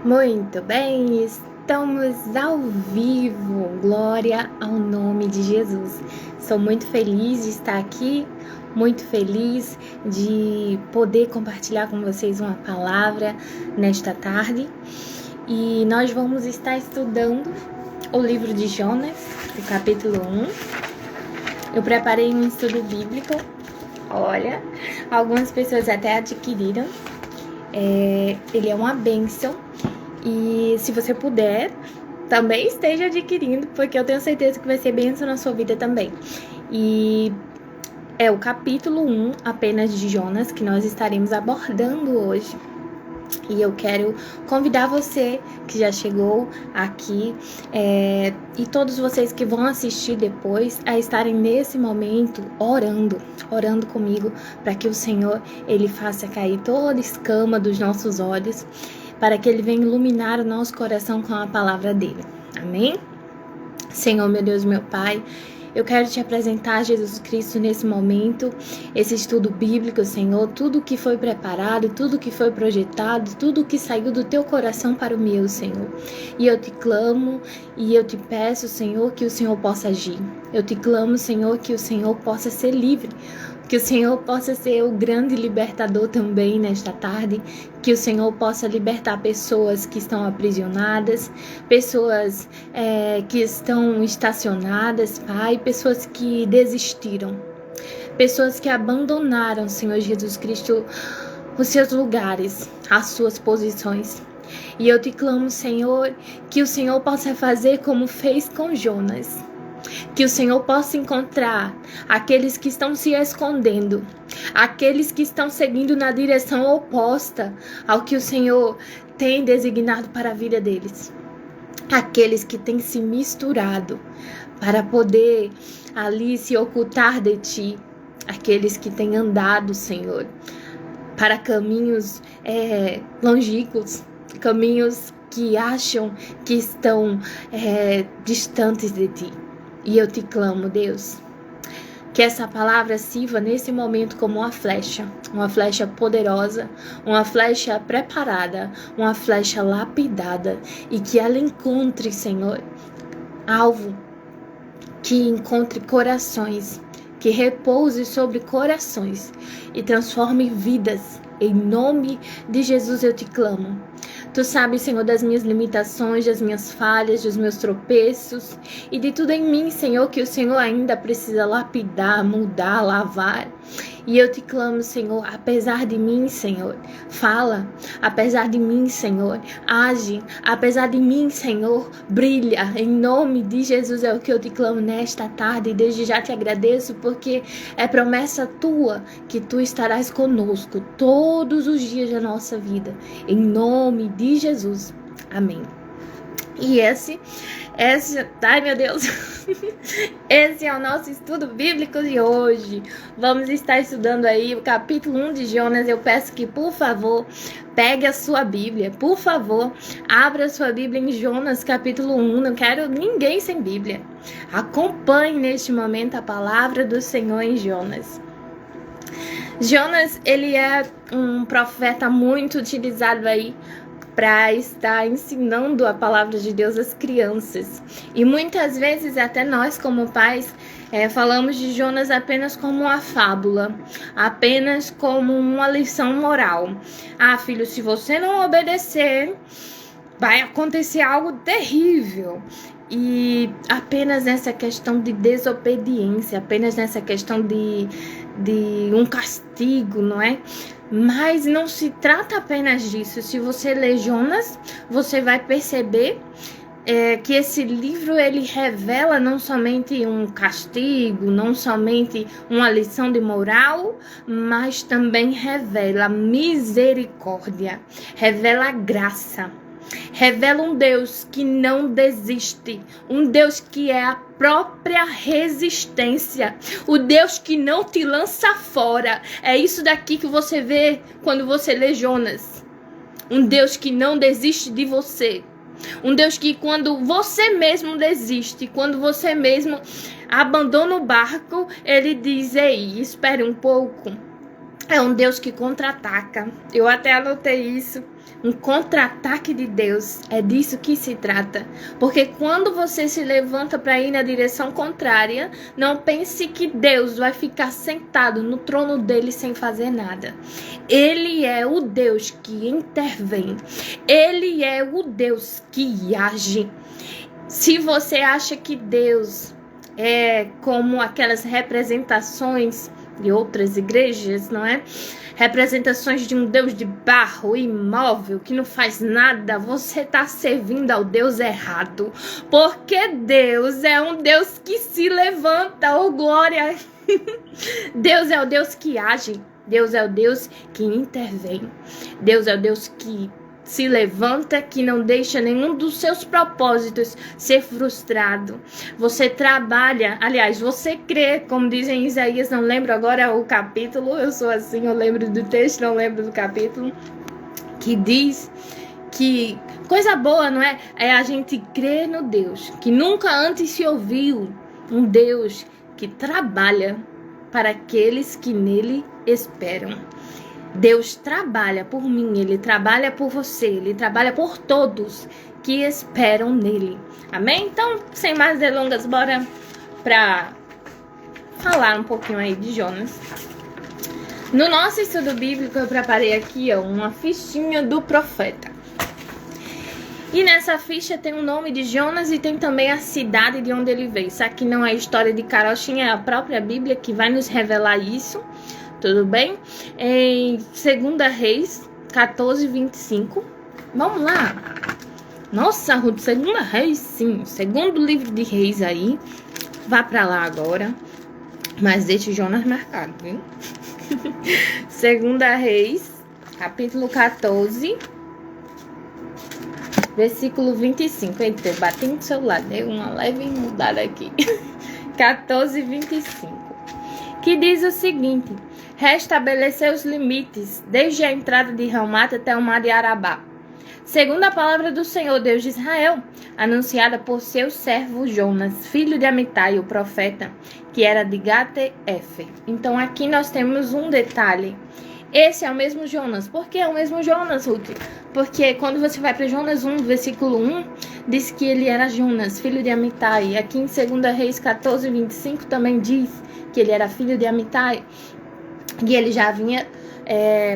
Muito bem, estamos ao vivo, glória ao nome de Jesus. Sou muito feliz de estar aqui, muito feliz de poder compartilhar com vocês uma palavra nesta tarde. E nós vamos estar estudando o livro de Jonas, o capítulo 1. Eu preparei um estudo bíblico, olha, algumas pessoas até adquiriram. Ele é uma bênção. E se você puder, também esteja adquirindo, porque eu tenho certeza que vai ser bênção na sua vida também. E é o capítulo 1 apenas de Jonas que nós estaremos abordando hoje. E eu quero convidar você que já chegou aqui e todos vocês que vão assistir depois a estarem nesse momento orando comigo, para que o Senhor ele faça cair toda escama dos nossos olhos, para que Ele venha iluminar o nosso coração com a palavra dEle. Amém? Senhor, meu Deus, meu Pai, eu quero te apresentar Jesus Cristo nesse momento, esse estudo bíblico, Senhor, tudo que foi preparado, tudo que foi projetado, tudo que saiu do teu coração para o meu, Senhor. E eu te clamo e eu te peço, Senhor, que o Senhor possa agir. Eu te clamo, Senhor, que o Senhor possa ser livre, que o Senhor possa ser o grande libertador também nesta tarde, que o Senhor possa libertar pessoas que estão aprisionadas, pessoas que estão estacionadas, Pai, pessoas que desistiram, pessoas que abandonaram, Senhor Jesus Cristo, os seus lugares, as suas posições. E eu te clamo, Senhor, que o Senhor possa fazer como fez com Jonas. Que o Senhor possa encontrar aqueles que estão se escondendo, aqueles que estão seguindo na direção oposta ao que o Senhor tem designado para a vida deles. Aqueles que têm se misturado para poder ali se ocultar de Ti. Aqueles que têm andado, Senhor, para caminhos longínquos, caminhos que acham que estão distantes de Ti. E eu te clamo, Deus, que essa palavra sirva nesse momento como uma flecha poderosa, uma flecha preparada, uma flecha lapidada, e que ela encontre, Senhor, alvo, que encontre corações, que repouse sobre corações e transforme vidas. Em nome de Jesus eu te clamo. Tu sabes, Senhor, das minhas limitações, das minhas falhas, dos meus tropeços e de tudo em mim, Senhor, que o Senhor ainda precisa lapidar, mudar, lavar. E eu te clamo, Senhor, apesar de mim, Senhor, fala. Apesar de mim, Senhor, age. Apesar de mim, Senhor, brilha. Em nome de Jesus é o que eu te clamo nesta tarde. E desde já te agradeço, porque é promessa tua que tu estarás conosco todos os dias da nossa vida. Em nome de Jesus. Amém. E esse, ai meu Deus, esse é o nosso estudo bíblico de hoje. Vamos estar estudando aí o capítulo 1 de Jonas. Eu peço que, por favor, pegue a sua Bíblia, por favor, abra a sua Bíblia em Jonas capítulo 1. Não quero ninguém sem Bíblia. Acompanhe neste momento a palavra do Senhor em Jonas. Jonas, ele é um profeta muito utilizado aí para estar ensinando a palavra de Deus às crianças. E muitas vezes até nós como pais falamos de Jonas apenas como uma fábula, apenas como uma lição moral. Ah, filho, se você não obedecer, vai acontecer algo terrível. E apenas nessa questão de desobediência, apenas nessa questão de um castigo, não é? Mas não se trata apenas disso. Se você ler Jonas, você vai perceber que esse livro ele revela não somente um castigo, não somente uma lição de moral, mas também revela misericórdia, revela graça. Revela um Deus que não desiste, um Deus que é a própria resistência, o Deus que não te lança fora. É isso daqui que você vê quando você lê Jonas. Um Deus que não desiste de você. Um Deus que quando você mesmo desiste, quando você mesmo abandona o barco, ele diz: ei, espere um pouco. É um Deus que contra-ataca. Eu até anotei isso. Um contra-ataque de Deus. É disso que se trata. Porque quando você se levanta para ir na direção contrária, não pense que Deus vai ficar sentado no trono dele sem fazer nada. Ele é o Deus que intervém. Ele é o Deus que age. Se você acha que Deus é como aquelas representações de outras igrejas, não é? Representações de um Deus de barro, imóvel, que não faz nada, você está servindo ao Deus errado. Porque Deus é um Deus que se levanta, oh glória! Deus é o Deus que age, Deus é o Deus que intervém, Deus é o Deus que se levanta, que não deixa nenhum dos seus propósitos ser frustrado. Você trabalha, aliás, você crê, como dizem em Isaías, não lembro agora o capítulo, eu sou assim, eu lembro do texto, não lembro do capítulo, que diz que coisa boa, não é? É a gente crer no Deus, que nunca antes se ouviu, um Deus que trabalha para aqueles que nele esperam. Deus trabalha por mim, Ele trabalha por você, Ele trabalha por todos que esperam nele. Amém? Então, sem mais delongas, bora para falar um pouquinho aí de Jonas. No nosso estudo bíblico, eu preparei aqui uma fichinha do profeta. E nessa ficha tem o nome de Jonas e tem também a cidade de onde ele veio. Isso aqui não é história de carochinha, é a própria Bíblia que vai nos revelar isso. Tudo bem? Em 2 Reis 14, 25. Vamos lá. Nossa, Ruth, 2 Reis, sim. Segundo livro de Reis aí. Vá pra lá agora. Mas deixe Jonas marcado, viu? 2 Reis, capítulo 14, versículo 25. Eita, eu bati no celular, deu uma leve mudada aqui. 14, 25. Que diz o seguinte: restabeleceu os limites, desde a entrada de Ramata até o mar de Arabá, segundo a palavra do Senhor Deus de Israel, anunciada por seu servo Jonas, filho de Amitai, o profeta, que era de Gate-Efer. Então aqui nós temos um detalhe. Esse é o mesmo Jonas. Por que é o mesmo Jonas, Ruth? Porque quando você vai para Jonas 1, versículo 1, diz que ele era Jonas, filho de Amitai. Aqui em 2 Reis 14, 25 também diz que ele era filho de Amitai. E ele já vinha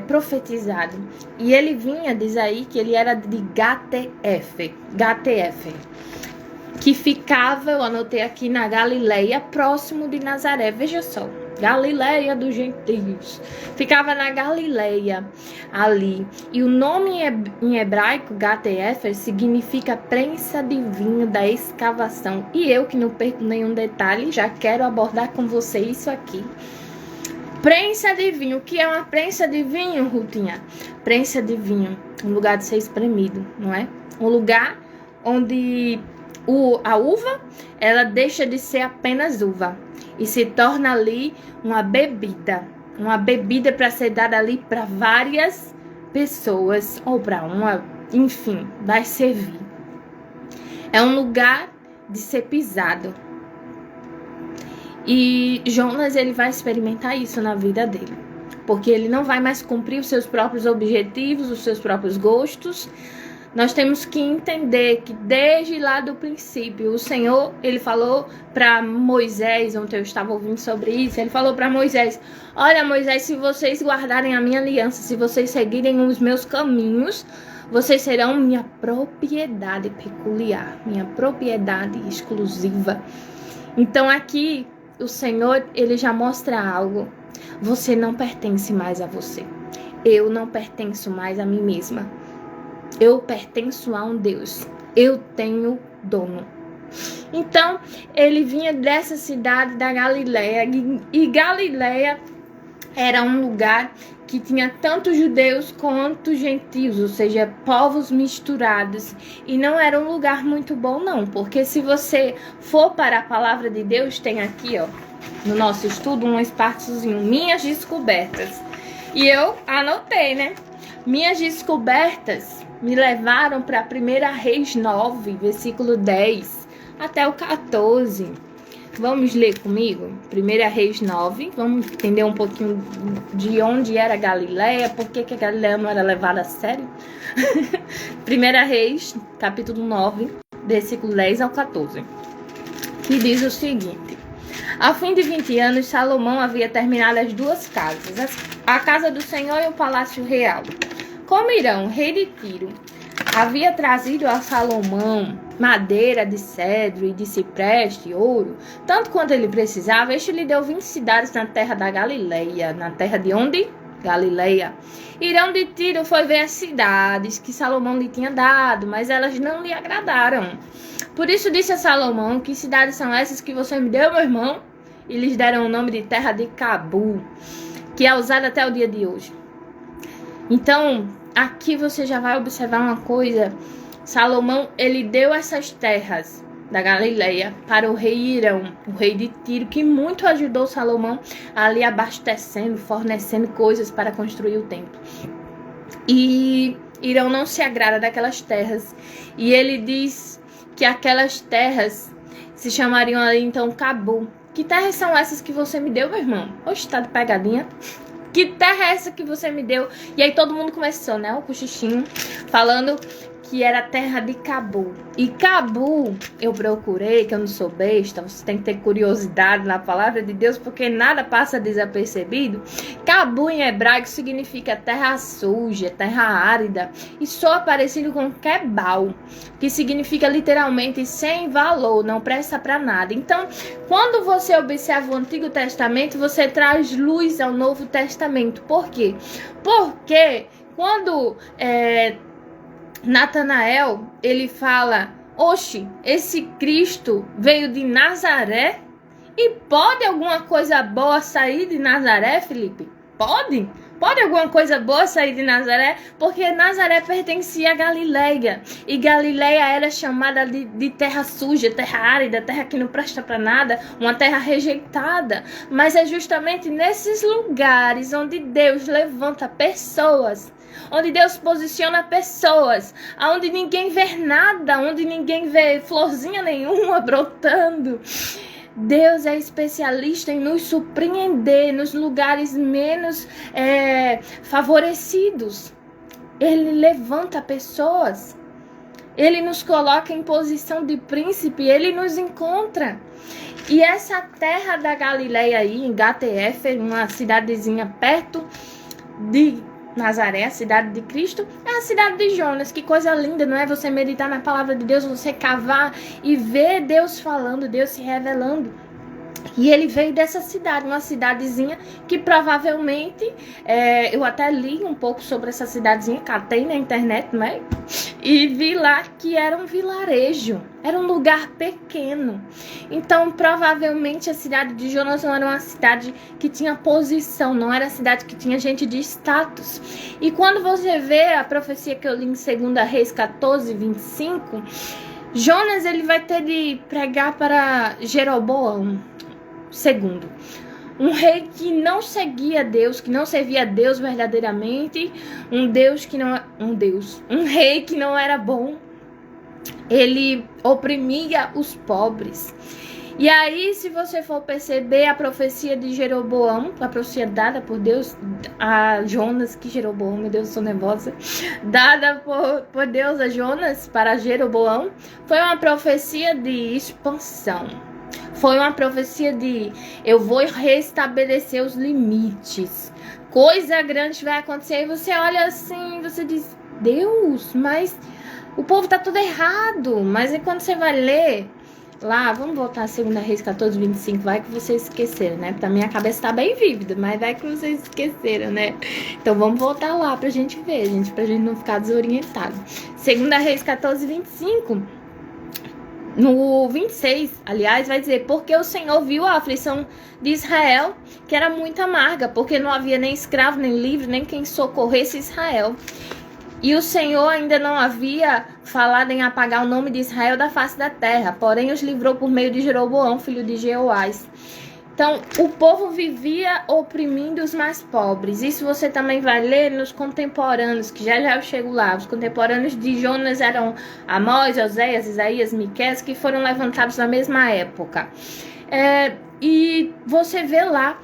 profetizado. E ele vinha, diz aí, que ele era de Gate-Efer, que ficava, eu anotei aqui, na Galileia, próximo de Nazaré. Veja só, Galileia dos gentios. Ficava na Galileia, ali. E o nome em hebraico, Gate-Efer, significa prensa de vinho da escavação. E eu, que não perco nenhum detalhe, já quero abordar com você isso aqui. Prensa de vinho. O que é uma prensa de vinho, Rutinha? Prensa de vinho, um lugar de ser espremido, não é? Um lugar onde a uva, ela deixa de ser apenas uva e se torna ali uma bebida para ser dada ali para várias pessoas ou para uma, enfim, vai servir. É um lugar de ser pisado. E Jonas, ele vai experimentar isso na vida dele, porque ele não vai mais cumprir os seus próprios objetivos, os seus próprios gostos. Nós temos que entender que desde lá do princípio, o Senhor, ele falou para Moisés, ontem eu estava ouvindo sobre isso, ele falou para Moisés: olha, Moisés, se vocês guardarem a minha aliança, se vocês seguirem os meus caminhos, vocês serão minha propriedade peculiar, minha propriedade exclusiva. Então aqui o Senhor, ele já mostra algo. Você não pertence mais a você. Eu não pertenço mais a mim mesma. Eu pertenço a um Deus. Eu tenho dono. Então, ele vinha dessa cidade da Galileia. E Galileia era um lugar que tinha tanto judeus quanto gentios, ou seja, povos misturados. E não era um lugar muito bom, não. Porque se você for para a palavra de Deus, tem aqui, ó, no nosso estudo, um espaçozinho, minhas descobertas. E eu anotei, né? Minhas descobertas me levaram para 1 Reis 9, versículo 10 até o 14. Vamos ler comigo? 1 Reis 9. Vamos entender um pouquinho de onde era Galileia, por que a Galileia não era levada a sério. 1 Reis, capítulo 9, versículo 10 ao 14. Que diz o seguinte: ao fim de 20 anos, Salomão havia terminado as duas casas, a casa do Senhor e o palácio real. Como Irão, rei de Tiro, havia trazido a Salomão madeira de cedro e de cipreste e ouro, tanto quanto ele precisava, este lhe deu 20 cidades na terra da Galileia. Na terra de onde? Galileia. Irão de Tiro foi ver as cidades que Salomão lhe tinha dado, mas elas não lhe agradaram. Por isso disse a Salomão: que cidades são essas que você me deu, meu irmão? E lhes deram o nome de terra de Cabu, que é usada até o dia de hoje. Então, aqui você já vai observar uma coisa. Salomão, ele deu essas terras da Galileia para o rei Irão, o rei de Tiro, que muito ajudou Salomão ali abastecendo, fornecendo coisas para construir o templo. E Irão não se agrada daquelas terras. E ele diz que aquelas terras se chamariam ali então Cabu. Que terras são essas que você me deu, meu irmão? Oxe, tá de pegadinha. Que terra é essa que você me deu? E aí todo mundo começou, né? O cochichinho falando que era a terra de Cabu. E Cabu, eu procurei, que eu não sou besta, você tem que ter curiosidade na palavra de Deus, porque nada passa desapercebido. Cabu em hebraico significa terra suja, terra árida, e soa parecido com Kebal, que significa literalmente sem valor, não presta para nada. Então, quando você observa o Antigo Testamento, você traz luz ao Novo Testamento. Por quê? Porque quando Natanael, ele fala: oxe, esse Cristo veio de Nazaré? E pode alguma coisa boa sair de Nazaré, Felipe? Pode? Pode alguma coisa boa sair de Nazaré? Porque Nazaré pertencia a Galileia. E Galileia era chamada de terra suja, terra árida, terra que não presta para nada, uma terra rejeitada. Mas é justamente nesses lugares onde Deus levanta pessoas, onde Deus posiciona pessoas, onde ninguém vê nada, onde ninguém vê florzinha nenhuma brotando. Deus é especialista em nos surpreender nos lugares menos favorecidos. Ele levanta pessoas, ele nos coloca em posição de príncipe, ele nos encontra. E essa terra da Galileia aí, em Gateéfer, uma cidadezinha perto de Nazaré, a cidade de Cristo, é a cidade de Jonas. Que coisa linda, não é? Você meditar na palavra de Deus, você cavar e ver Deus falando, Deus se revelando. E ele veio dessa cidade, uma cidadezinha que provavelmente, eu até li um pouco sobre essa cidadezinha, catei na internet, né? E vi lá que era um vilarejo, era um lugar pequeno. Então, provavelmente a cidade de Jonas não era uma cidade que tinha posição, não era a cidade que tinha gente de status. E quando você vê a profecia que eu li em 2 Reis 14, 25, Jonas ele vai ter de pregar para Jeroboão II, um rei que não seguia Deus, que não servia a Deus verdadeiramente, um rei que não era bom. Ele oprimia os pobres. E aí, se você for perceber a profecia de Jeroboão, a profecia dada por Deus a Jonas, que Jeroboão, meu Deus, eu sou nervosa, dada por Deus a Jonas para Jeroboão, foi uma profecia de expansão. Foi uma profecia de: eu vou restabelecer os limites. Coisa grande vai acontecer. E você olha assim, você diz: Deus, mas o povo tá tudo errado. Mas aí quando você vai ler lá, vamos voltar a 2 Reis 14, 25, vai que vocês esqueceram, né? Porque a minha cabeça tá bem vívida, mas vai que vocês esqueceram, né? Então vamos voltar lá pra gente ver, gente, pra gente não ficar desorientado. 2 Reis 14, 25... No 26, aliás, vai dizer: porque o Senhor viu a aflição de Israel, que era muito amarga, porque não havia nem escravo, nem livre, nem quem socorresse Israel. E o Senhor ainda não havia falado em apagar o nome de Israel da face da terra, porém os livrou por meio de Jeroboão, filho de Jeoás. Então, o povo vivia oprimindo os mais pobres. Isso você também vai ler nos contemporâneos, que já eu chego lá. Os contemporâneos de Jonas eram Amós, Oséias, Isaías, Miqueias, que foram levantados na mesma época. E você vê lá,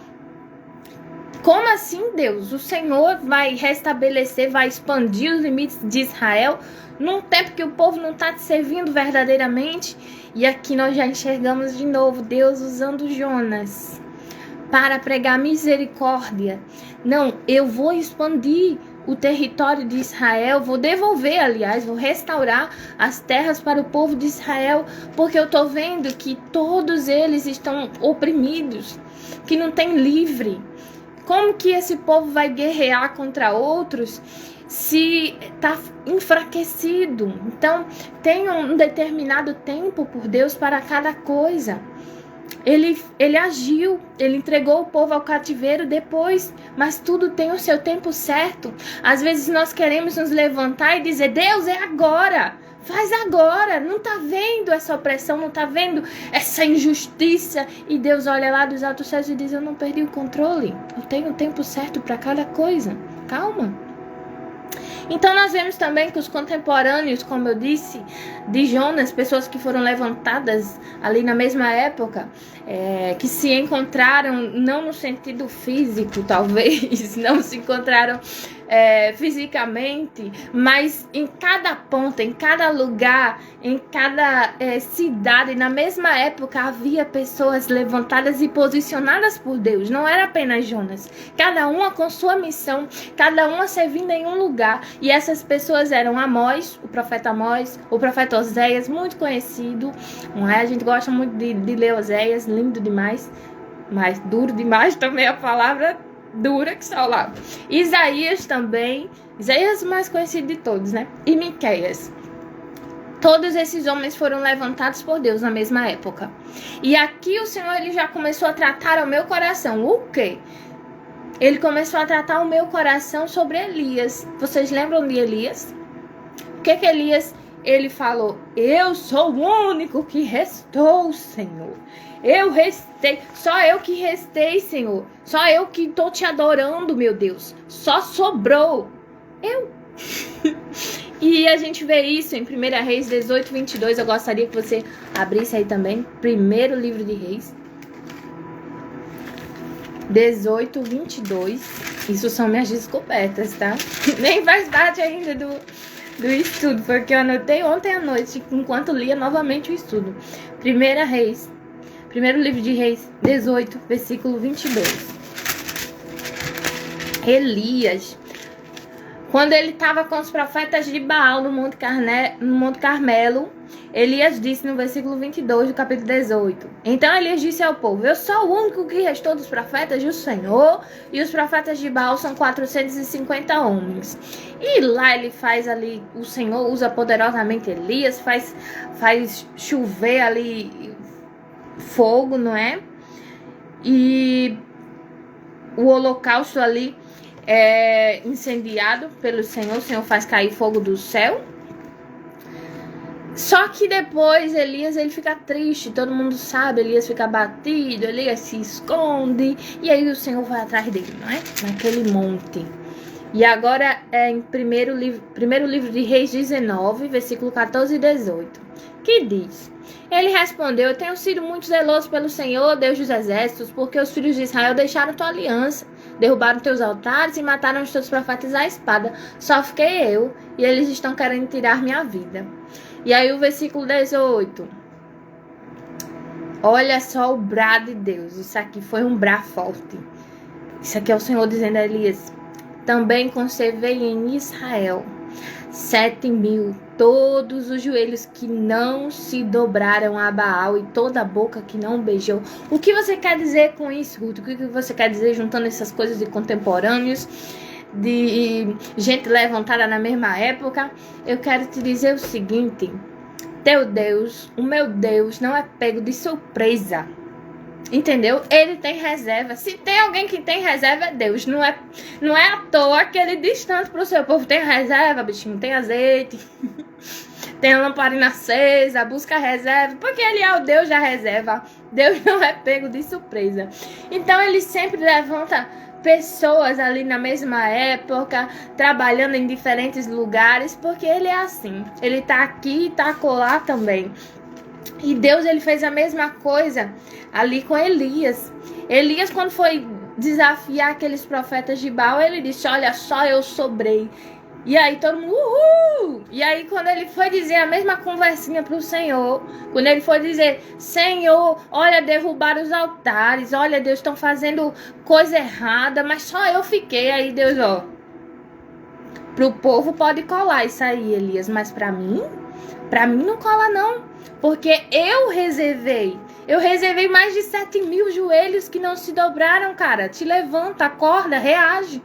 como assim, Deus? O Senhor vai restabelecer, vai expandir os limites de Israel num tempo que o povo não está te servindo verdadeiramente? E aqui nós já enxergamos de novo Deus usando Jonas para pregar misericórdia. Não, eu vou expandir o território de Israel, vou devolver, aliás, vou restaurar as terras para o povo de Israel, porque eu estou vendo que todos eles estão oprimidos, que não tem livre. Como que esse povo vai guerrear contra outros se está enfraquecido? Então, tem um determinado tempo por Deus para cada coisa. Ele agiu, ele entregou o povo ao cativeiro depois, mas tudo tem o seu tempo certo. Às vezes nós queremos nos levantar e dizer, Deus, é agora, faz agora, não tá vendo essa opressão, não tá vendo essa injustiça, e Deus olha lá dos altos céus e diz, eu não perdi o controle, eu tenho o tempo certo para cada coisa, calma. Então nós vemos também que os contemporâneos, como eu disse, de Jonas, pessoas que foram levantadas ali na mesma época, que se encontraram, não no sentido físico talvez, não se encontraram fisicamente, mas em cada ponta, em cada lugar, em cada cidade, na mesma época havia pessoas levantadas e posicionadas por Deus. Não era apenas Jonas, cada uma com sua missão, cada uma servindo em um lugar. E essas pessoas eram Amós, o profeta Oséias, muito conhecido, não é? A gente gosta muito de ler Oséias, lindo demais, mas duro demais também a palavra dura que está lá. Isaías também, Isaías mais conhecido de todos, né? E Miqueias. Todos esses homens foram levantados por Deus na mesma época. E aqui o Senhor ele já começou a tratar ao meu coração. O quê? Ele começou a tratar o meu coração sobre Elias. Vocês lembram de Elias? O que Elias ele falou? Eu sou o único que restou, Senhor. Eu restei, só eu que restei, Senhor. Só eu que estou te adorando, meu Deus. Só sobrou eu. E a gente vê isso em 1 Reis 18, 22. Eu gostaria que você abrisse aí também. Primeiro livro de Reis 18, 22. Isso são minhas descobertas, tá? Nem faz parte ainda do estudo, porque eu anotei ontem à noite, enquanto lia novamente o estudo. Primeiro livro de Reis 18, versículo 22. Elias, quando ele estava com os profetas de Baal no Monte Carmelo, Elias disse no versículo 22 do capítulo 18. Então Elias disse ao povo, eu sou o único que restou dos profetas do Senhor, e os profetas de Baal são 450 homens. E lá ele faz ali, o Senhor usa poderosamente Elias, faz chover ali fogo, não é? E o holocausto ali é incendiado pelo Senhor, o Senhor faz cair fogo do céu. Só que depois Elias ele fica triste, todo mundo sabe, Elias fica abatido, Elias se esconde, e aí o Senhor vai atrás dele, não é? Naquele monte. E agora é em primeiro livro de Reis 19, versículo 14 e 18, que diz, ele respondeu, eu tenho sido muito zeloso pelo Senhor, Deus dos exércitos, porque os filhos de Israel deixaram tua aliança, derrubaram teus altares e mataram os teus profetas à espada, só fiquei eu, e eles estão querendo tirar minha vida. E aí o versículo 18, olha só o brado de Deus, isso aqui foi um brado forte, isso aqui é o Senhor dizendo a Elias, também conservei em Israel 7.000, todos os joelhos que não se dobraram a Baal e toda a boca que não beijou. O que você quer dizer com isso, Ruth? O que você quer dizer juntando essas coisas de contemporâneos, de gente levantada na mesma época? Eu quero te dizer o seguinte, teu Deus, o meu Deus, não é pego de surpresa. Entendeu? Ele tem reserva. Se tem alguém que tem reserva, é Deus. Não é à toa que ele diz tanto pro seu povo. Tem reserva, bichinho, tem azeite. Tem a lamparina acesa, busca reserva. Porque ele é o Deus da reserva. Deus não é pego de surpresa. Então ele sempre levanta pessoas ali na mesma época, trabalhando em diferentes lugares. Porque ele é assim. Ele tá aqui e tá acolá também. E Deus, ele fez a mesma coisa ali com Elias. Elias, quando foi desafiar aqueles profetas de Baal, ele disse, olha só, eu sobrei. E aí todo mundo, uhul! E aí quando ele foi dizer a mesma conversinha pro Senhor, quando ele foi dizer, Senhor, olha, derrubaram os altares, olha, Deus, estão fazendo coisa errada, mas só eu fiquei. Aí Deus, ó, pro povo pode colar isso aí, Elias, mas pra mim não cola não, porque eu reservei mais de 7.000 joelhos que não se dobraram, cara. Te levanta, acorda, reage.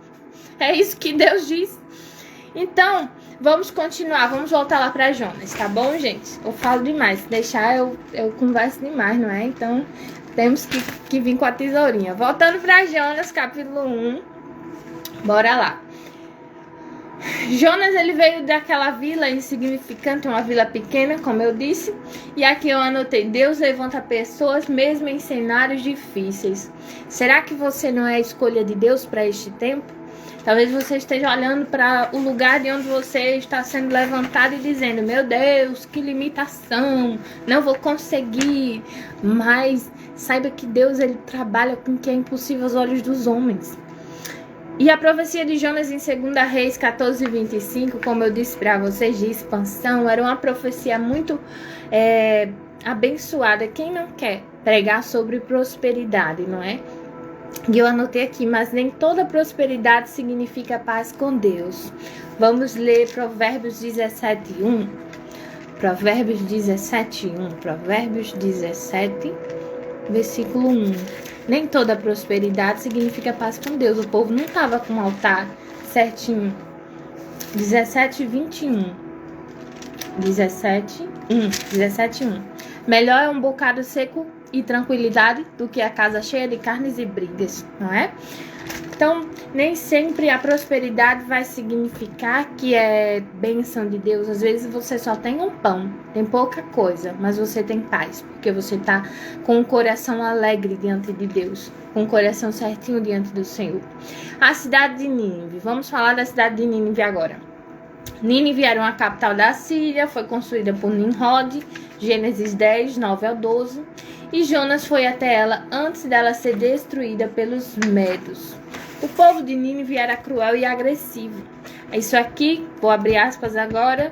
É isso que Deus diz. Então, vamos continuar, vamos voltar lá para Jonas, tá bom, gente? Eu falo demais, se deixar eu converso demais, não é? Então, temos que vir com a tesourinha. Voltando para Jonas, capítulo 1, bora lá. Jonas, ele veio daquela vila insignificante, uma vila pequena, como eu disse. E aqui eu anotei, Deus levanta pessoas mesmo em cenários difíceis. Será que você não é a escolha de Deus para este tempo? Talvez você esteja olhando para o lugar de onde você está sendo levantado e dizendo, meu Deus, que limitação, não vou conseguir. Mas saiba que Deus, ele trabalha com o que é impossível aos olhos dos homens. E a profecia de Jonas em 2 Reis 14:25, como eu disse para vocês, de expansão, era uma profecia muito abençoada. Quem não quer pregar sobre prosperidade, não é? E eu anotei aqui, mas nem toda prosperidade significa paz com Deus. Vamos ler Provérbios 17:1. Provérbios 17:1. Provérbios 17, versículo 1. Nem toda prosperidade significa paz com Deus. O povo não estava com o altar certinho. 17:21. 17:1. Melhor é um bocado seco e tranquilidade do que a casa cheia de carnes e brigas, não é? Então, nem sempre a prosperidade vai significar que é bênção de Deus. Às vezes você só tem um pão, tem pouca coisa, mas você tem paz, porque você está com um coração alegre diante de Deus, com o coração certinho diante do Senhor. A cidade de Nínive, vamos falar da cidade de Nínive agora. Nínive era uma capital da Síria, foi construída por Nimrod, Gênesis 10, 9 ao 12. E Jonas foi até ela antes dela ser destruída pelos medos. O povo de Nínive era cruel e agressivo. Isso aqui, vou abrir aspas agora,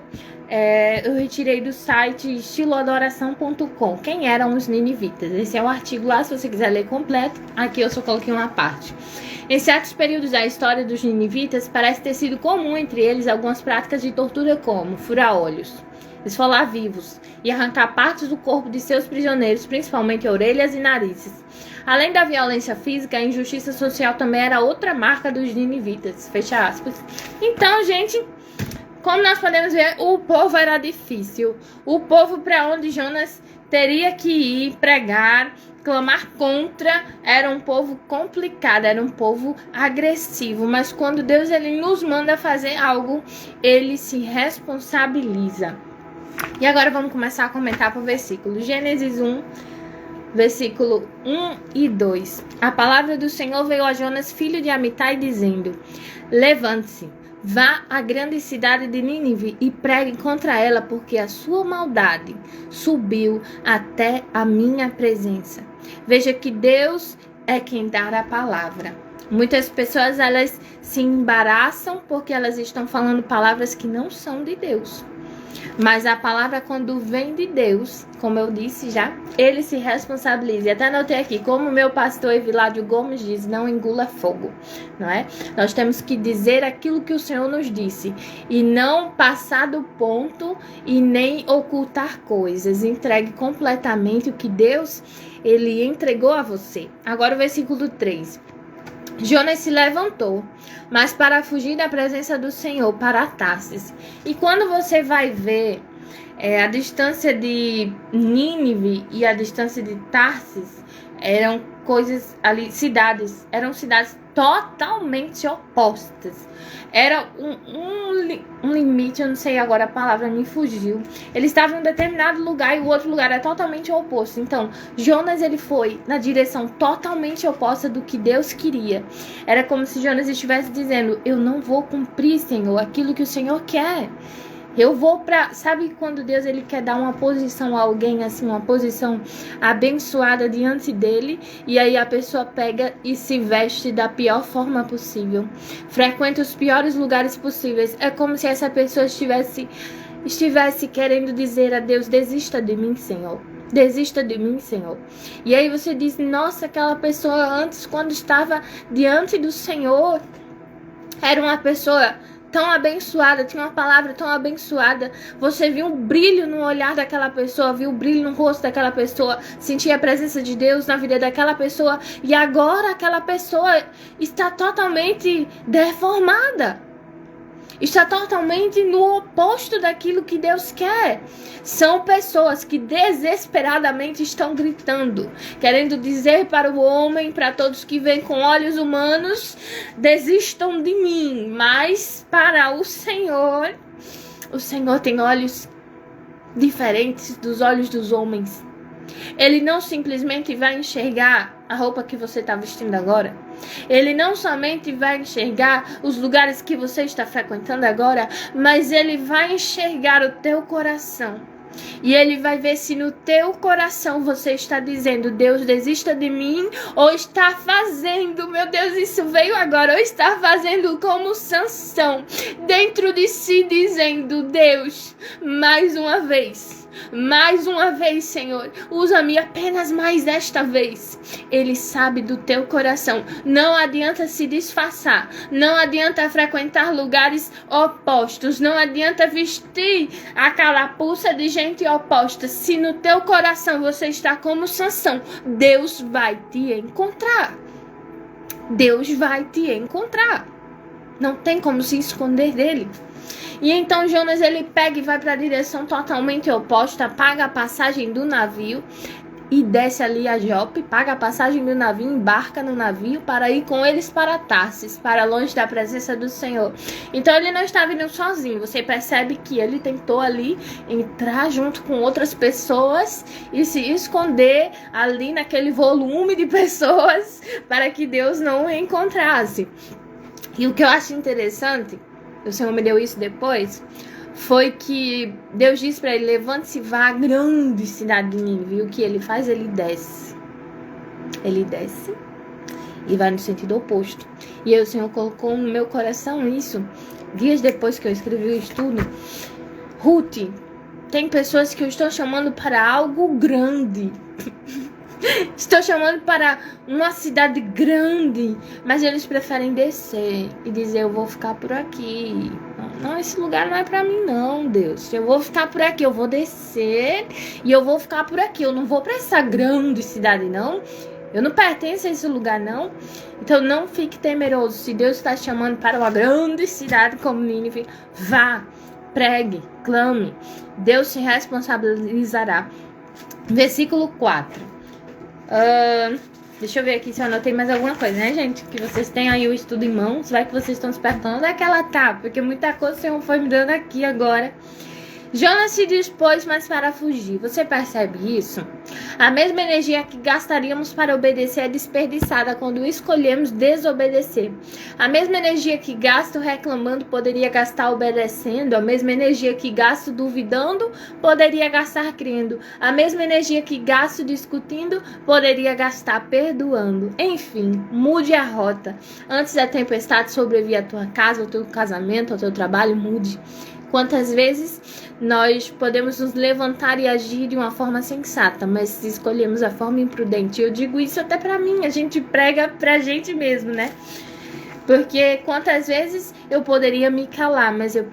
eu retirei do site estiloadoração.com. Quem eram os ninivitas? Esse é o artigo lá, se você quiser ler completo. Aqui eu só coloquei uma parte. Em certos períodos da história dos ninivitas, parece ter sido comum entre eles algumas práticas de tortura como furar olhos, esfolar vivos e arrancar partes do corpo de seus prisioneiros, principalmente orelhas e narizes. Além da violência física, a injustiça social também era outra marca dos ninivitas. Fecha aspas. Então, gente, como nós podemos ver, o povo era difícil. O povo para onde Jonas teria que ir pregar, clamar contra, era um povo complicado, era um povo agressivo. Mas quando Deus ele nos manda fazer algo, ele se responsabiliza. E agora vamos começar a comentar por versículo. Gênesis 1, versículo 1 e 2. A palavra do Senhor veio a Jonas, filho de Amitai, dizendo: levante-se, vá à grande cidade de Nínive e pregue contra ela, porque a sua maldade subiu até a minha presença. Veja que Deus é quem dá a palavra. Muitas pessoas, elas se embaraçam porque elas estão falando palavras que não são de Deus. Mas a palavra, quando vem de Deus, como eu disse já, ele se responsabiliza. E até anotei aqui, como o meu pastor Eviládio Gomes diz, não engula fogo, não é? Nós temos que dizer aquilo que o Senhor nos disse e não passar do ponto e nem ocultar coisas. Entregue completamente o que Deus, ele entregou a você. Agora o versículo 3. Jonas se levantou, mas para fugir da presença do Senhor, para Tarsis. E quando você vai ver a distância de Nínive e a distância de Tarsis, eram coisas ali, eram cidades totalmente opostas. Era um limite, eu não sei agora, a palavra me fugiu. Ele estava em um determinado lugar e o outro lugar era totalmente oposto. Então, Jonas, ele foi na direção totalmente oposta do que Deus queria. Era como se Jonas estivesse dizendo: eu não vou cumprir, Senhor, aquilo que o Senhor quer. Eu vou pra... Sabe quando Deus ele quer dar uma posição a alguém, assim, uma posição abençoada diante dele, e aí a pessoa pega e se veste da pior forma possível, frequenta os piores lugares possíveis. É como se essa pessoa estivesse querendo dizer a Deus: desista de mim, Senhor. Desista de mim, Senhor. E aí você diz: nossa, aquela pessoa antes, quando estava diante do Senhor, era uma pessoa tão abençoada, tinha uma palavra tão abençoada. Você viu um brilho no olhar daquela pessoa, viu um brilho no rosto daquela pessoa, sentia a presença de Deus na vida daquela pessoa, e agora aquela pessoa está totalmente deformada. Está totalmente no oposto daquilo que Deus quer. São pessoas que desesperadamente estão gritando, querendo dizer para o homem, para todos que veem com olhos humanos: desistam de mim. Mas para o Senhor tem olhos diferentes dos olhos dos homens. Ele não simplesmente vai enxergar a roupa que você está vestindo agora. Ele não somente vai enxergar os lugares que você está frequentando agora, mas ele vai enxergar o teu coração. E ele vai ver se no teu coração você está dizendo: Deus, desista de mim, ou está fazendo, meu Deus, isso veio agora, ou está fazendo como Sansão, dentro de si, dizendo: Deus, mais uma vez, Senhor, usa-me apenas mais esta vez. Ele sabe do teu coração. Não adianta se disfarçar, não adianta frequentar lugares opostos, não adianta vestir a carapuça de gente oposta. Se no teu coração você está como Sansão, Deus vai te encontrar. Deus vai te encontrar. Não tem como se esconder dele. E então Jonas ele pega e vai para a direção totalmente oposta, paga a passagem do navio e desce ali a Jope, paga a passagem do navio, embarca no navio para ir com eles para Tarsis, para longe da presença do Senhor. Então ele não estava indo sozinho. Você percebe que ele tentou ali entrar junto com outras pessoas e se esconder ali naquele volume de pessoas para que Deus não o encontrasse. E o que eu acho interessante, o Senhor me deu isso depois, foi que Deus disse para ele: levante-se e vá à grande cidade de Nínive. E o que ele faz? Ele desce e vai no sentido oposto. E aí o Senhor colocou no meu coração isso, dias depois que eu escrevi o estudo. Ruth, tem pessoas que eu estou chamando para algo grande. Estou chamando para uma cidade grande, mas eles preferem descer e dizer: eu vou ficar por aqui. Não, esse lugar não é para mim não, Deus. Eu vou ficar por aqui, eu vou descer e eu vou ficar por aqui. Eu não vou para essa grande cidade não. Eu não pertenço a esse lugar não. Então não fique temeroso. Se Deus está chamando para uma grande cidade como Nínive, vá, pregue, clame. Deus se responsabilizará. Versículo 4. Deixa eu ver aqui se eu anotei mais alguma coisa, né, gente? Que vocês têm aí o estudo em mãos. Vai que vocês estão se perguntando onde é que ela tá, porque muita coisa o Senhor foi me dando aqui agora. Jonas se dispôs, mas para fugir. Você percebe isso? A mesma energia que gastaríamos para obedecer é desperdiçada quando escolhemos desobedecer. A mesma energia que gasto reclamando poderia gastar obedecendo. A mesma energia que gasto duvidando poderia gastar crendo. A mesma energia que gasto discutindo poderia gastar perdoando. Enfim, mude a rota. Antes da tempestade sobrevir à tua casa, ao teu casamento, ao teu trabalho, mude. Quantas vezes nós podemos nos levantar e agir de uma forma sensata, mas se escolhemos a forma imprudente, eu digo isso até pra mim, a gente prega pra gente mesmo, né? Porque quantas vezes eu poderia me calar, mas eu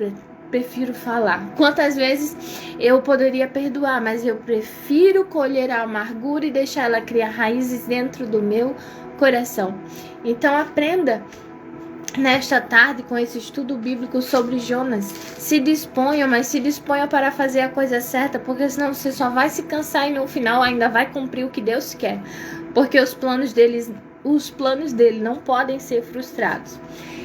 prefiro falar. Quantas vezes eu poderia perdoar, mas eu prefiro colher a amargura e deixar ela criar raízes dentro do meu coração. Então aprenda nesta tarde com esse estudo bíblico sobre Jonas. Se disponha, mas se disponha para fazer a coisa certa, porque senão você só vai se cansar e no final ainda vai cumprir o que Deus quer, porque os planos dele não podem ser frustrados.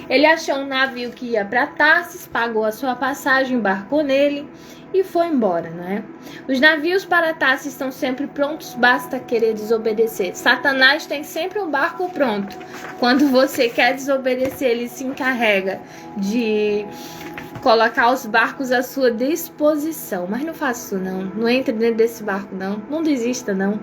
Ele achou um navio que ia para Tarsis, pagou a sua passagem, embarcou nele e foi embora, né? Os navios para Tarsis estão sempre prontos, basta querer desobedecer. Satanás tem sempre um barco pronto. Quando você quer desobedecer, ele se encarrega de colocar os barcos à sua disposição. Mas não faça isso não. Não entre dentro desse barco não. Não desista não.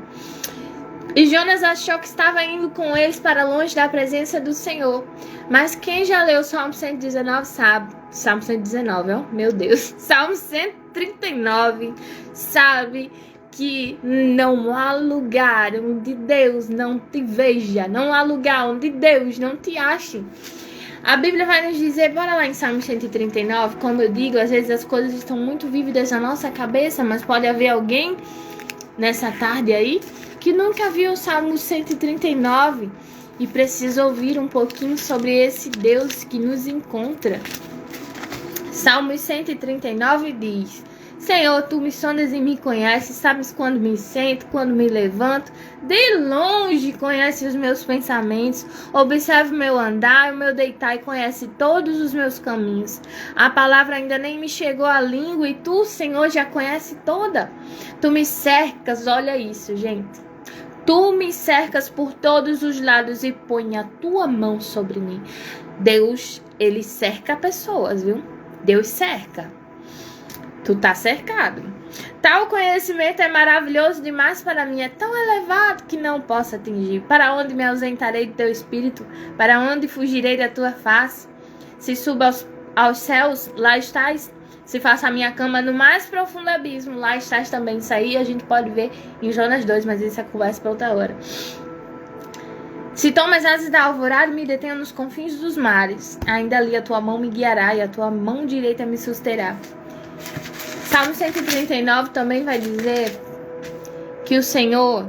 E Jonas achou que estava indo com eles para longe da presença do Senhor. Mas quem já leu o Salmo 119 sabe. Salmo 119, ó, meu Deus. Salmo 139 sabe que não há lugar onde Deus não te veja. Não há lugar onde Deus não te ache. A Bíblia vai nos dizer, bora lá em Salmo 139, como eu digo, às vezes as coisas estão muito vívidas na nossa cabeça, mas pode haver alguém nessa tarde aí que nunca viu o Salmo 139 e precisa ouvir um pouquinho sobre esse Deus que nos encontra. Salmo 139 diz: Senhor, tu me sondas e me conheces, sabes quando me sento, quando me levanto. De longe conhece os meus pensamentos, observa o meu andar, o meu deitar e conhece todos os meus caminhos. A palavra ainda nem me chegou à língua e tu, Senhor, já conhece toda. Tu me cercas, olha isso, gente. Tu me cercas por todos os lados e põe a tua mão sobre mim. Deus, ele cerca pessoas, viu? Deus cerca. Tu tá cercado. Tal conhecimento é maravilhoso demais para mim, é tão elevado que não posso atingir. Para onde me ausentarei do teu espírito? Para onde fugirei da tua face? Se suba aos céus, lá estás. Se faço a minha cama no mais profundo abismo, lá estás também. Isso aí a gente pode ver em Jonas 2, mas isso é conversa para outra hora. Se tomo as asas da alvorada, me detenho nos confins dos mares. Ainda ali a tua mão me guiará e a tua mão direita me susterá. Salmo 139 também vai dizer que o Senhor,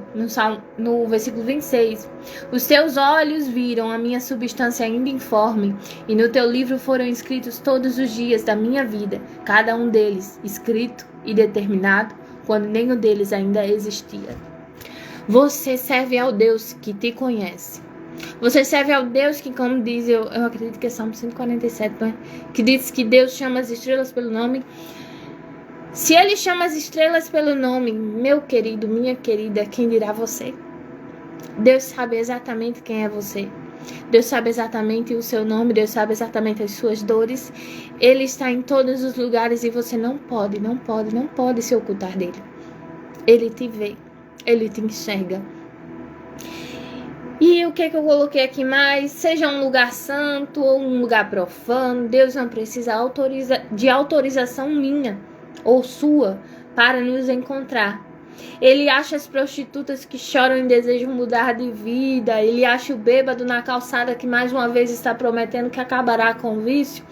no versículo 26, os teus olhos viram a minha substância ainda informe, e no teu livro foram escritos todos os dias da minha vida, cada um deles escrito e determinado, quando nenhum deles ainda existia. Você serve ao Deus que te conhece. Você serve ao Deus que, como diz, eu acredito que é Salmo 147, né? Que diz que Deus chama as estrelas pelo nome. Se ele chama as estrelas pelo nome, meu querido, minha querida, quem dirá você? Deus sabe exatamente quem é você. Deus sabe exatamente o seu nome, Deus sabe exatamente as suas dores. Ele está em todos os lugares e você não pode se ocultar dele. Ele te vê, ele te enxerga. E o que eu coloquei aqui mais? Seja um lugar santo ou um lugar profano, Deus não precisa de autorização minha ou sua para nos encontrar. Ele acha as prostitutas que choram e desejam mudar de vida. Ele acha o bêbado na calçada que mais uma vez está prometendo que acabará com o vício.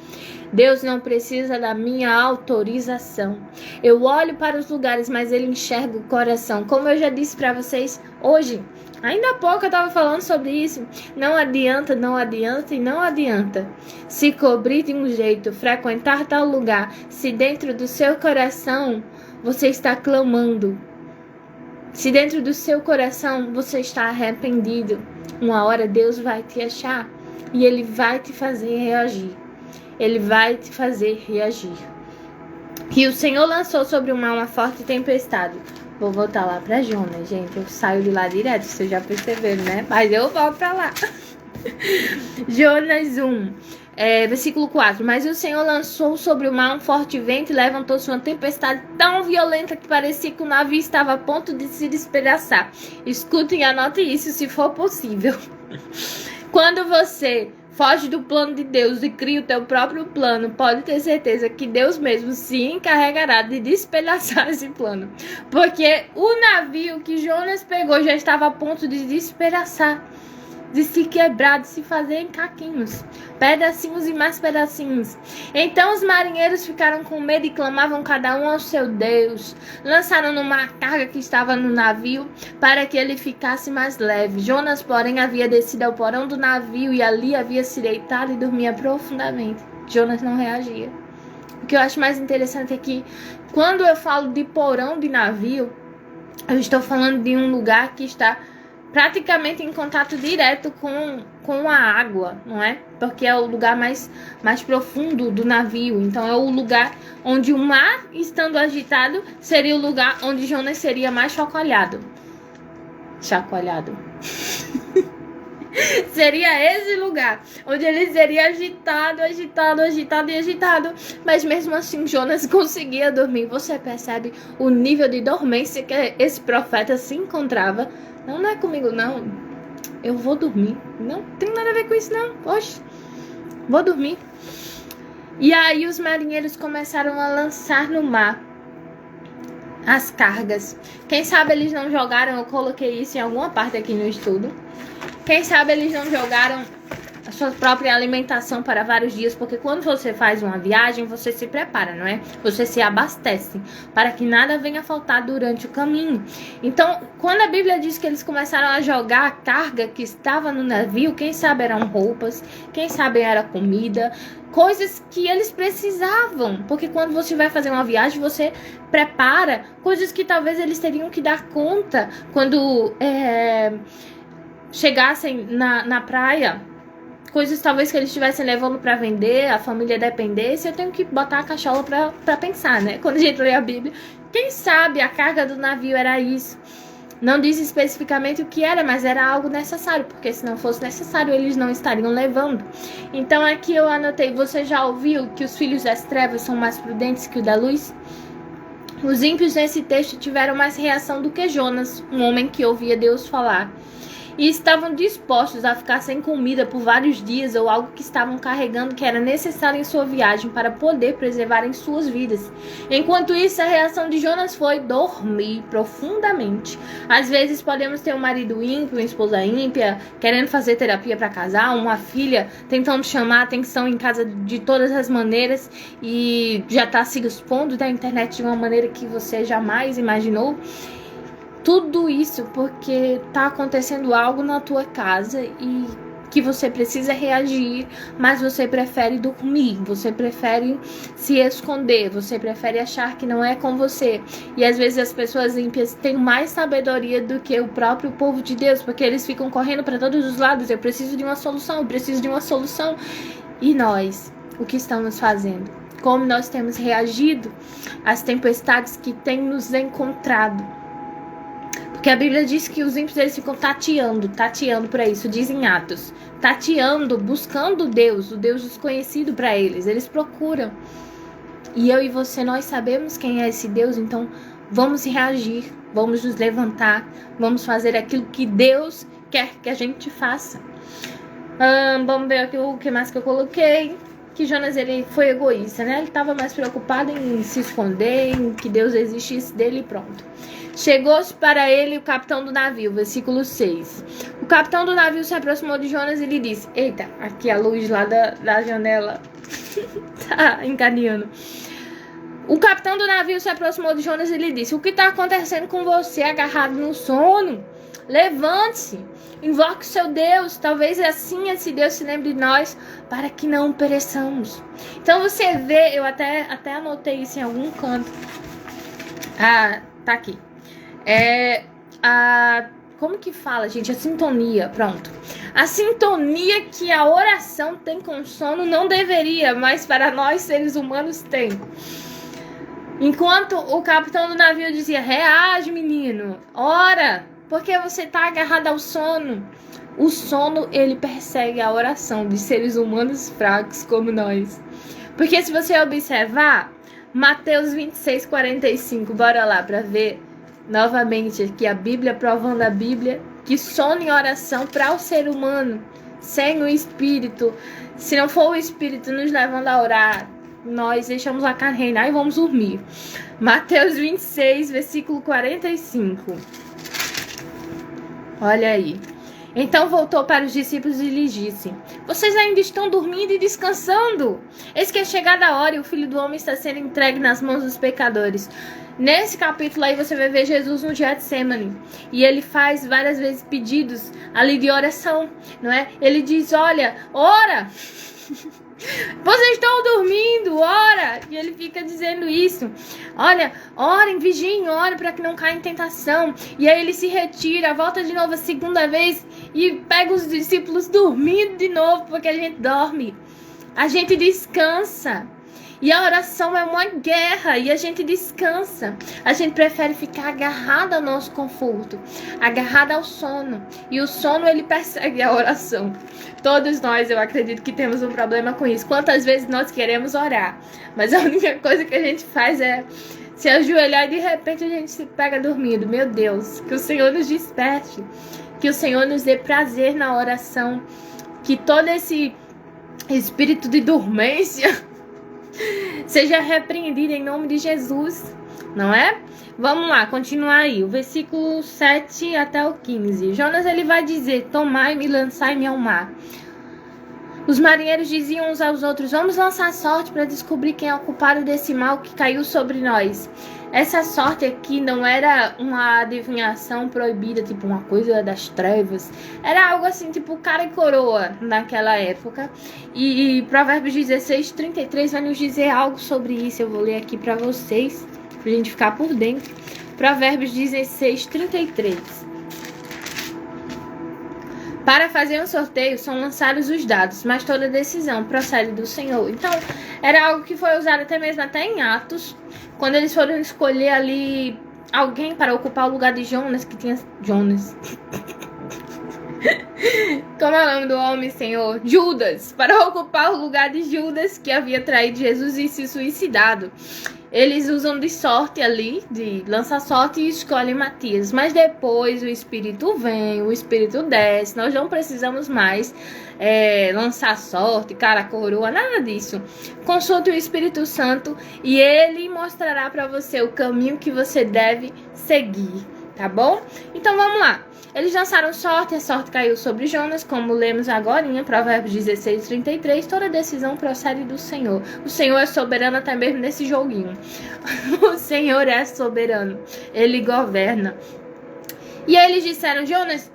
Deus não precisa da minha autorização. Eu olho para os lugares, mas ele enxerga o coração. Como eu já disse para vocês hoje, ainda há pouco eu estava falando sobre isso. Não adianta se cobrir de um jeito, frequentar tal lugar, se dentro do seu coração você está clamando. Se dentro do seu coração você está arrependido, uma hora Deus vai te achar e ele vai te fazer reagir. Ele vai te fazer reagir. Que o Senhor lançou sobre o mar uma forte tempestade. Vou voltar lá para Jonas, gente. Eu saio de lá direto, vocês já perceberam, né? Mas eu volto para lá. Jonas 1, versículo 4. Mas o Senhor lançou sobre o mar um forte vento e levantou-se uma tempestade tão violenta que parecia que o navio estava a ponto de se despedaçar. Escutem e anotem isso se for possível. Quando você foge do plano de Deus e cria o teu próprio plano, pode ter certeza que Deus mesmo se encarregará de despedaçar esse plano. Porque o navio que Jonas pegou já estava a ponto de despedaçar, de se quebrar, de se fazer em caquinhos, pedacinhos e mais pedacinhos. Então os marinheiros ficaram com medo e clamavam cada um ao seu Deus. Lançaram numa carga que estava no navio para que ele ficasse mais leve. Jonas, porém, havia descido ao porão do navio e ali havia se deitado e dormia profundamente. Jonas não reagia. O que eu acho mais interessante é que quando eu falo de porão de navio, eu estou falando de um lugar que está praticamente em contato direto com a água, não é? Porque é o lugar mais profundo do navio. Então é o lugar onde o mar, estando agitado, seria o lugar onde Jonas seria mais chacoalhado. Seria esse lugar, onde ele seria agitado, mas mesmo assim Jonas conseguia dormir. Você percebe o nível de dormência que esse profeta se encontrava? Não é comigo não, eu vou dormir, não tem nada a ver com isso não, oxe, vou dormir. E aí os marinheiros começaram a lançar no mar as cargas. Quem sabe eles não jogaram, eu coloquei isso em alguma parte aqui no estudo. Quem sabe eles não jogaram a sua própria alimentação para vários dias, porque quando você faz uma viagem, você se prepara, não é? Você se abastece para que nada venha faltar durante o caminho. Então, quando a Bíblia diz que eles começaram a jogar a carga que estava no navio, quem sabe eram roupas, quem sabe era comida, coisas que eles precisavam, porque quando você vai fazer uma viagem, você prepara coisas que talvez eles teriam que dar conta quando chegassem na praia, coisas talvez que eles estivessem levando para vender, a família dependesse. Eu tenho que botar a cachola para pensar, né? Quando a gente lê a Bíblia, quem sabe a carga do navio era isso. Não diz especificamente o que era, mas era algo necessário, porque se não fosse necessário, eles não estariam levando. Então aqui eu anotei, você já ouviu que os filhos das trevas são mais prudentes que o da luz? Os ímpios nesse texto tiveram mais reação do que Jonas, um homem que ouvia Deus falar, e estavam dispostos a ficar sem comida por vários dias ou algo que estavam carregando que era necessário em sua viagem para poder preservarem suas vidas. Enquanto isso, a reação de Jonas foi dormir profundamente. Às vezes podemos ter um marido ímpio, uma esposa ímpia, querendo fazer terapia para casar, uma filha tentando chamar a atenção em casa de todas as maneiras e já está se expondo da internet de uma maneira que você jamais imaginou. Tudo isso porque tá acontecendo algo na tua casa e que você precisa reagir, mas você prefere dormir, você prefere se esconder, você prefere achar que não é com você. E às vezes as pessoas ímpias têm mais sabedoria do que o próprio povo de Deus, porque eles ficam correndo para todos os lados. Eu preciso de uma solução, eu preciso de uma solução. E nós, o que estamos fazendo? Como nós temos reagido às tempestades que têm nos encontrado? Porque a Bíblia diz que os ímpios eles ficam tateando para isso, diz em Atos. Tateando, buscando Deus, o Deus desconhecido para eles. Eles procuram. E eu e você, nós sabemos quem é esse Deus, então vamos reagir, vamos nos levantar, vamos fazer aquilo que Deus quer que a gente faça. Vamos ver aqui o que mais que eu coloquei. Que Jonas ele foi egoísta, né? Ele estava mais preocupado em se esconder, em que Deus existisse dele e pronto. Chegou-se para ele o capitão do navio, versículo 6. O capitão do navio se aproximou de Jonas e lhe disse: eita, aqui a luz lá da janela tá encadeando. O capitão do navio se aproximou de Jonas e lhe disse: o que está acontecendo com você agarrado no sono? Levante-se, invoque o seu Deus, talvez assim esse Deus se lembre de nós, para que não pereçamos. Então você vê, eu até anotei isso em algum canto. Tá aqui. Como que fala, gente? A sintonia, pronto. A sintonia que a oração tem com o sono não deveria, mas para nós seres humanos tem. Enquanto o capitão do navio dizia: reage, menino, ora, porque você está agarrado ao sono. O sono, ele persegue a oração de seres humanos fracos como nós. Porque se você observar, Mateus 26:45, bora lá para ver novamente aqui a Bíblia, provando a Bíblia, que sono e oração para o ser humano, sem o Espírito, se não for o Espírito nos levando a orar, nós deixamos a carne reinar e vamos dormir. Mateus 26, versículo 45. Olha aí. Então voltou para os discípulos e lhes disse: vocês ainda estão dormindo e descansando? Eis que é chegada a hora e o Filho do Homem está sendo entregue nas mãos dos pecadores. Nesse capítulo aí você vai ver Jesus no Getsemane. E ele faz várias vezes pedidos ali de oração, não é? Ele diz: olha, ora! Vocês estão dormindo, ora! E ele fica dizendo isso. Olha, orem, vigiem, orem para que não caia em tentação. E aí ele se retira, volta de novo a segunda vez e pega os discípulos dormindo de novo, porque a gente dorme. A gente descansa. E a oração é uma guerra e a gente descansa. A gente prefere ficar agarrado ao nosso conforto, agarrado ao sono. E o sono, ele persegue a oração. Todos nós, eu acredito que temos um problema com isso. Quantas vezes nós queremos orar, mas a única coisa que a gente faz é se ajoelhar e de repente a gente se pega dormindo. Meu Deus, que o Senhor nos desperte. Que o Senhor nos dê prazer na oração. Que todo esse espírito de dormência seja repreendido em nome de Jesus, não é? Vamos lá, continuar aí, o versículo 7 até o 15. Jonas, ele vai dizer: tomai-me e lançai-me ao mar. Os marinheiros diziam uns aos outros: vamos lançar sorte para descobrir quem é o culpado desse mal que caiu sobre nós. Essa sorte aqui não era uma adivinhação proibida, tipo uma coisa das trevas. Era algo assim, tipo cara e coroa naquela época. E Provérbios 16:33 vai nos dizer algo sobre isso. Eu vou ler aqui para vocês, pra gente ficar por dentro. Provérbios 16:33. Para fazer um sorteio são lançados os dados, mas toda decisão procede do Senhor. Então, era algo que foi usado até mesmo em Atos, quando eles foram escolher ali alguém para ocupar o lugar de Jonas, que tinha... Jonas. Como é o nome do homem, Senhor? Judas. Para ocupar o lugar de Judas, que havia traído Jesus e se suicidado. Eles usam de sorte ali, de lançar sorte, e escolhem Matias. Mas depois o Espírito vem, o Espírito desce. Nós não precisamos mais lançar sorte, cara, coroa, nada disso. Consulte o Espírito Santo e ele mostrará para você o caminho que você deve seguir, tá bom? Então vamos lá. Eles lançaram sorte, a sorte caiu sobre Jonas, como lemos agora em Provérbios 16:33. Toda decisão procede do Senhor. O Senhor é soberano até mesmo nesse joguinho. O Senhor é soberano. Ele governa. E aí eles disseram: Jonas,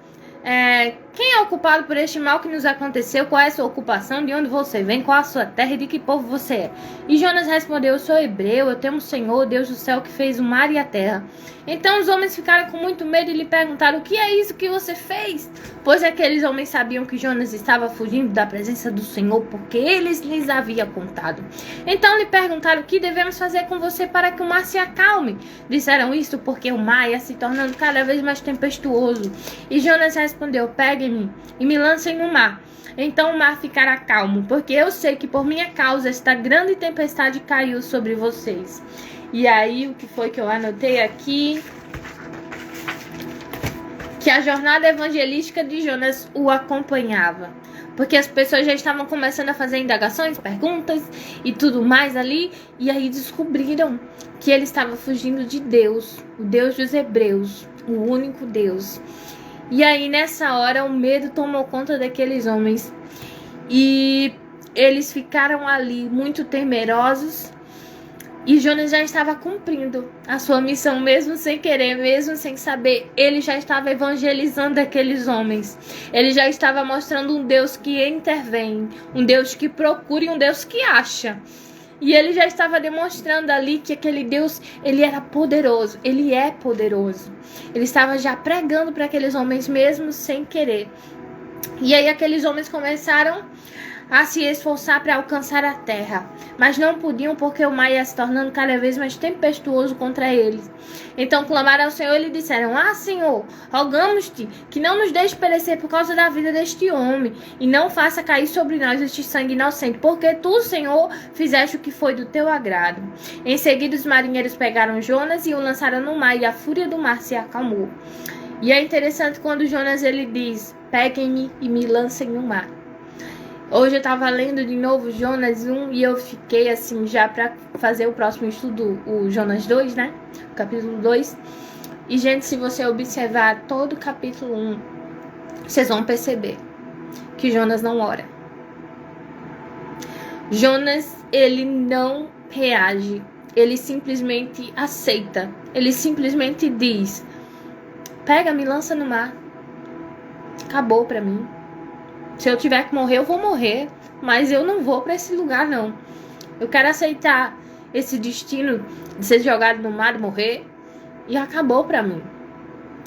quem é o culpado por este mal que nos aconteceu? Qual é a sua ocupação? De onde você vem? Qual a sua terra? E de que povo você é? E Jonas respondeu: eu sou hebreu, eu temo o Senhor, Deus do céu, que fez o mar e a terra. Então os homens ficaram com muito medo e lhe perguntaram: o que é isso que você fez? Pois aqueles homens sabiam que Jonas estava fugindo da presença do Senhor, porque eles lhes havia contado. Então lhe perguntaram: o que devemos fazer com você para que o mar se acalme? Disseram isto porque o mar ia se tornando cada vez mais tempestuoso. E Jonas respondeu: peguem-me e me lancem no mar. Então o mar ficará calmo, porque eu sei que por minha causa esta grande tempestade caiu sobre vocês. E aí, o que foi que eu anotei aqui? Que a jornada evangelística de Jonas o acompanhava. Porque as pessoas já estavam começando a fazer indagações, perguntas e tudo mais ali. E aí descobriram que ele estava fugindo de Deus, o Deus dos hebreus, o único Deus. E aí, nessa hora, o medo tomou conta daqueles homens. E eles ficaram ali muito temerosos. E Jonas já estava cumprindo a sua missão, mesmo sem querer, mesmo sem saber. Ele já estava evangelizando aqueles homens. Ele já estava mostrando um Deus que intervém, um Deus que procura e um Deus que acha. E ele já estava demonstrando ali que aquele Deus, ele era poderoso, ele é poderoso. Ele estava já pregando para aqueles homens mesmo sem querer. E aí aqueles homens começaram a se esforçar para alcançar a terra, mas não podiam porque o mar ia se tornando cada vez mais tempestuoso contra eles. Então clamaram ao Senhor e lhe disseram: Senhor, rogamos-te que não nos deixe perecer por causa da vida deste homem, e não faça cair sobre nós este sangue inocente, porque tu, Senhor, fizeste o que foi do teu agrado. Em seguida os marinheiros pegaram Jonas e o lançaram no mar, e a fúria do mar se acalmou. E é interessante quando Jonas ele diz: peguem-me e me lancem no mar. Hoje eu estava lendo de novo Jonas 1 e eu fiquei assim já para fazer o próximo estudo, o Jonas 2, né? O capítulo 2. E, gente, se você observar todo o capítulo 1, vocês vão perceber que Jonas não ora. Jonas, ele não reage. Ele simplesmente aceita. Ele simplesmente diz: pega, me lança no mar. Acabou pra mim. Se eu tiver que morrer, eu vou morrer. Mas eu não vou pra esse lugar, não. Eu quero aceitar esse destino de ser jogado no mar e morrer. E acabou pra mim.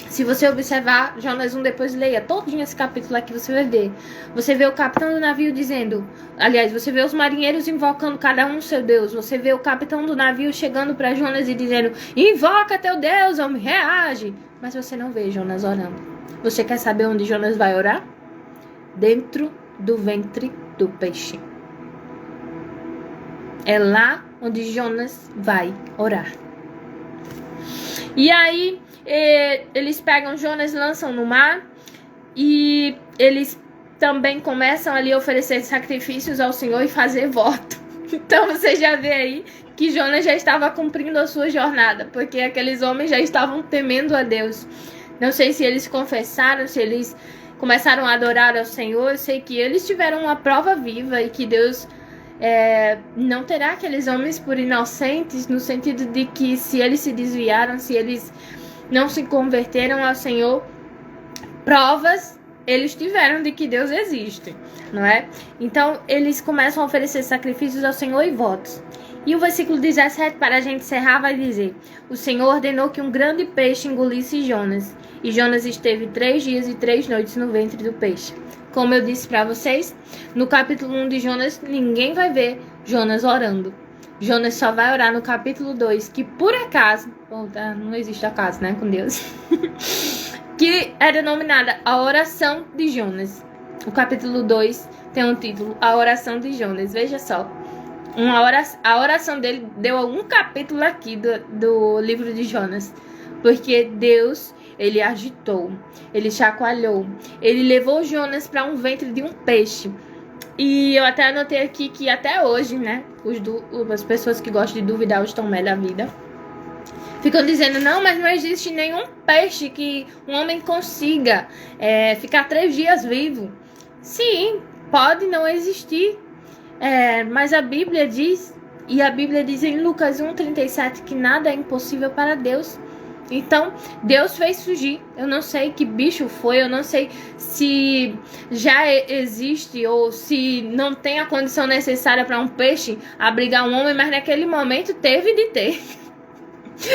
Se você observar Jonas 1, depois leia todinho esse capítulo aqui, você vai ver. Você vê o capitão do navio dizendo... Aliás, você vê os marinheiros invocando cada um seu Deus. Você vê o capitão do navio chegando para Jonas e dizendo: invoca teu Deus, homem, reage. Mas você não vê Jonas orando. Você quer saber onde Jonas vai orar? Dentro do ventre do peixe. É lá onde Jonas vai orar. E aí... eles pegam Jonas, lançam no mar e eles também começam ali a oferecer sacrifícios ao Senhor e fazer voto. Então você já vê aí que Jonas já estava cumprindo a sua jornada, porque aqueles homens já estavam temendo a Deus. Não sei se eles confessaram, se eles começaram a adorar ao Senhor. Eu sei que eles tiveram uma prova viva e que Deus não terá aqueles homens por inocentes, no sentido de que se eles se desviaram, se eles não se converteram ao Senhor, provas eles tiveram de que Deus existe, não é? Então, eles começam a oferecer sacrifícios ao Senhor e votos. E o versículo 17, para a gente encerrar, vai dizer: o Senhor ordenou que um grande peixe engolisse Jonas, e Jonas esteve 3 dias e 3 noites no ventre do peixe. Como eu disse para vocês, no capítulo 1 de Jonas, ninguém vai ver Jonas orando. Jonas só vai orar no capítulo 2, que por acaso, não existe acaso, né, com Deus, que é denominada a oração de Jonas. O capítulo 2 tem um título, a oração de Jonas. Veja só, a oração dele deu um capítulo aqui do livro de Jonas, porque Deus, ele agitou, ele chacoalhou, ele levou Jonas para um ventre de um peixe. E eu até anotei aqui que até hoje, né, as pessoas que gostam de duvidar os Tomé da vida ficam dizendo: não, mas não existe nenhum peixe que um homem consiga ficar 3 dias vivo. Sim, pode não existir, mas a Bíblia diz, e a Bíblia diz em Lucas 1,37 que nada é impossível para Deus. Então, Deus fez surgir. Eu não sei que bicho foi, eu não sei se já existe ou se não tem a condição necessária para um peixe abrigar um homem, mas naquele momento teve de ter.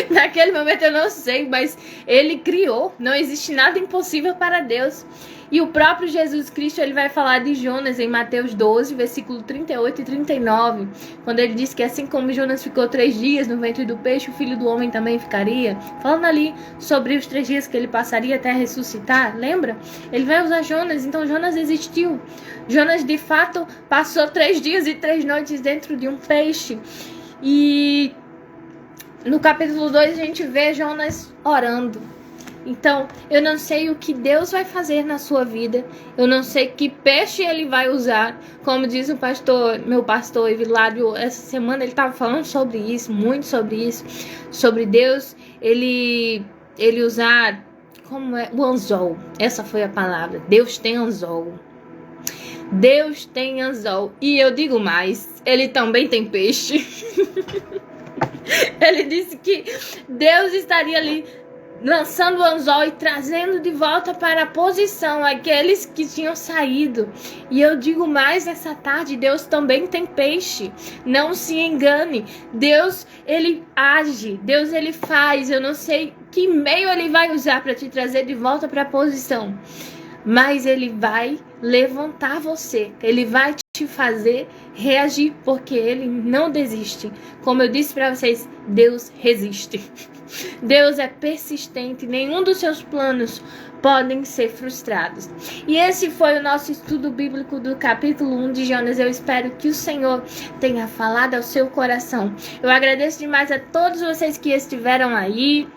Naquele momento eu não sei, mas ele criou. Não existe nada impossível para Deus. E o próprio Jesus Cristo, ele vai falar de Jonas em Mateus 12, versículo 38 e 39, quando ele diz que assim como Jonas ficou 3 dias no ventre do peixe, o Filho do Homem também ficaria. Falando ali sobre os 3 dias que ele passaria até ressuscitar, lembra? Ele vai usar Jonas, então Jonas existiu. Jonas, de fato, passou 3 dias e 3 noites dentro de um peixe. E no capítulo 2 a gente vê Jonas orando. Então, eu não sei o que Deus vai fazer na sua vida. Eu não sei que peixe ele vai usar. Como diz o pastor, meu pastor Evilárdio, essa semana ele estava falando sobre isso, muito sobre isso. Sobre Deus, ele usar, como é? O anzol. Essa foi a palavra. Deus tem anzol. Deus tem anzol. E eu digo mais, ele também tem peixe. Ele disse que Deus estaria ali lançando o anzol e trazendo de volta para a posição aqueles que tinham saído. E eu digo mais nessa tarde, Deus também tem peixe. Não se engane. Deus, ele age. Deus, ele faz. Eu não sei que meio ele vai usar para te trazer de volta para a posição. Mas ele vai levantar você. Ele vai te fazer reagir, porque ele não desiste. Como eu disse para vocês, Deus resiste. Deus é persistente, nenhum dos seus planos podem ser frustrados. E esse foi o nosso estudo bíblico do capítulo 1 de Jonas. Eu espero que o Senhor tenha falado ao seu coração. Eu agradeço demais a todos vocês que estiveram aí.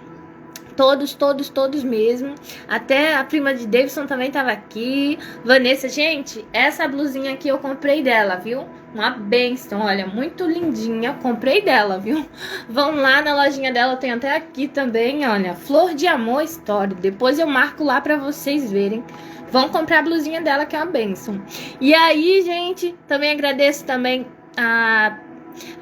Todos mesmo. Até a prima de Davidson também estava aqui. Vanessa, gente, essa blusinha aqui eu comprei dela, viu? Uma bênção, olha, muito lindinha. Comprei dela, viu? Vão lá na lojinha dela, tem até aqui também, olha, Flor de Amor Story. Depois eu marco lá para vocês verem. Vão comprar a blusinha dela, que é uma bênção. E aí, gente, também agradeço também a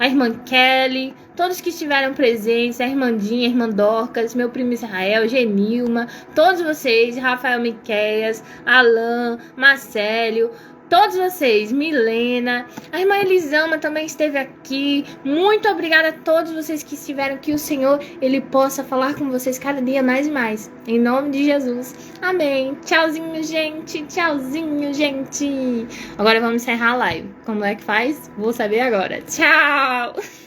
irmã Kelly, todos que estiveram presentes, a irmã Dinha, a irmã Dorcas, meu primo Israel, Genilma, todos vocês, Rafael Miqueias, Alan, Marcélio, todos vocês, Milena, a irmã Elisama também esteve aqui. Muito obrigada a todos vocês que estiveram aqui. O Senhor, Ele possa falar com vocês cada dia mais e mais. Em nome de Jesus. Amém. Tchauzinho, gente. Tchauzinho, gente. Agora vamos encerrar a live. Como é que faz? Vou saber agora. Tchau!